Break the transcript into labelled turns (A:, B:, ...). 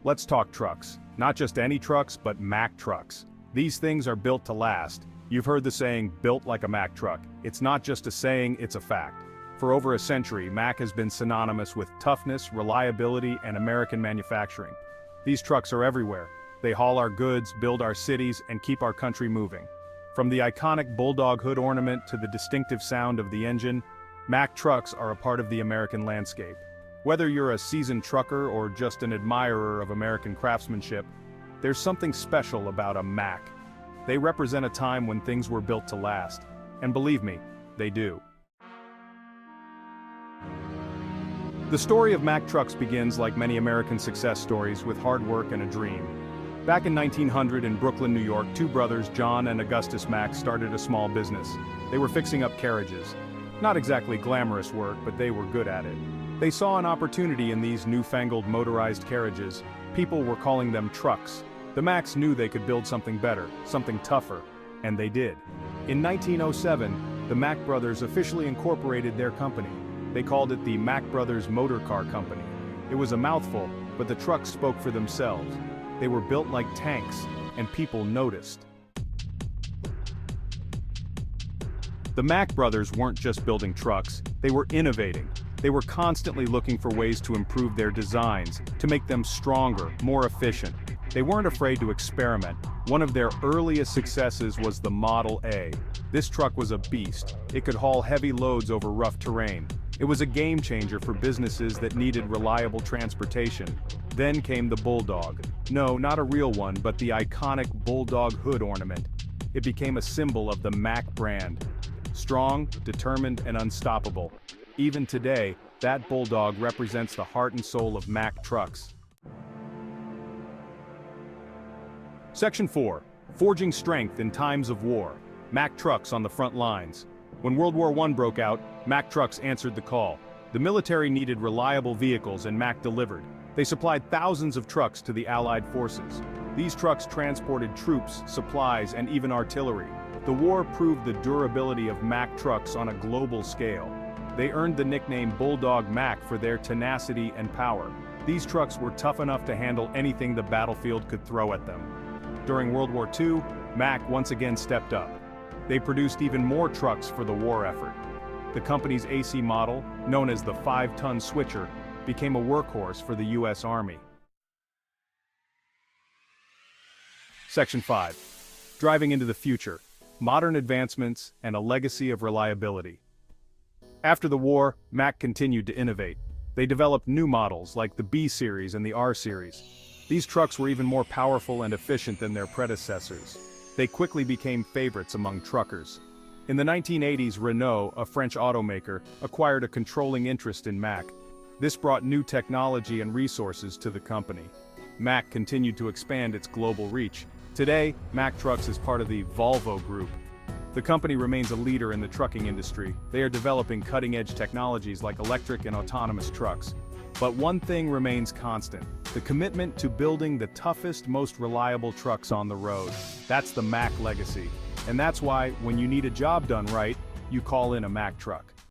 A: Let's talk trucks. Not just any trucks, but Mack trucks. These things are built to last. You've heard the saying, built like a Mack truck. It's not just a saying, it's a fact. For over a century, Mack has been synonymous with toughness, reliability, and American manufacturing. These trucks are everywhere. They haul our goods, build our cities, and keep our country moving. From the iconic bulldog hood ornament to the distinctive sound of the engine, Mack trucks are a part of the American landscape. Whether you're a seasoned trucker or just an admirer of American craftsmanship, there's something special about a Mack. They represent a time when things were built to last. And believe me, they do. The story of Mack trucks begins like many American success stories with hard work and a dream. Back in 1900 in Brooklyn, New York, two brothers, John and Augustus Mack, started a small business. They were fixing up carriages. Not exactly glamorous work, but they were good at it. They saw an opportunity in these newfangled motorized carriages. People were calling them trucks. The Macks knew they could build something better, something tougher, and they did. In 1907, the Mack brothers officially incorporated their company. They called it the Mack Brothers Motor Car Company. It was a mouthful, but the trucks spoke for themselves. They were built like tanks, and people noticed. The Mack brothers weren't just building trucks, they were innovating. They were constantly looking for ways to improve their designs, to make them stronger, more efficient. They weren't afraid to experiment. One of their earliest successes was the Model A. This truck was a beast. It could haul heavy loads over rough terrain. It was a game changer for businesses that needed reliable transportation. Then came the Bulldog. No, not a real one, but the iconic Bulldog hood ornament. It became a symbol of the Mack brand. Strong, determined, and unstoppable. Even today, that Bulldog represents the heart and soul of Mack trucks. Section 4. Forging strength in times of war. Mack trucks on the front lines. When World War I broke out, Mack trucks answered the call. The military needed reliable vehicles and Mack delivered. They supplied thousands of trucks to the Allied forces. These trucks transported troops, supplies, and even artillery. The war proved the durability of Mack trucks on a global scale. They earned the nickname Bulldog Mack for their tenacity and power. These trucks were tough enough to handle anything the battlefield could throw at them. During World War II, Mack once again stepped up. They produced even more trucks for the war effort. The company's AC model, known as the 5-ton switcher, became a workhorse for the U.S. Army. Section 5. Driving into the future. Modern advancements and a legacy of reliability. After the war, Mack continued to innovate. They developed new models like the B Series and the R Series. These trucks were even more powerful and efficient than their predecessors. They quickly became favorites among truckers. In the 1980s, Renault, a French automaker, acquired a controlling interest in Mack. This brought new technology and resources to the company. Mack continued to expand its global reach. Today, Mack Trucks is part of the Volvo Group. The company remains a leader in the trucking industry. They are developing cutting-edge technologies like electric and autonomous trucks. But one thing remains constant: the commitment to building the toughest, most reliable trucks on the road. That's the Mack legacy. And that's why, when you need a job done right, you call in a Mack truck.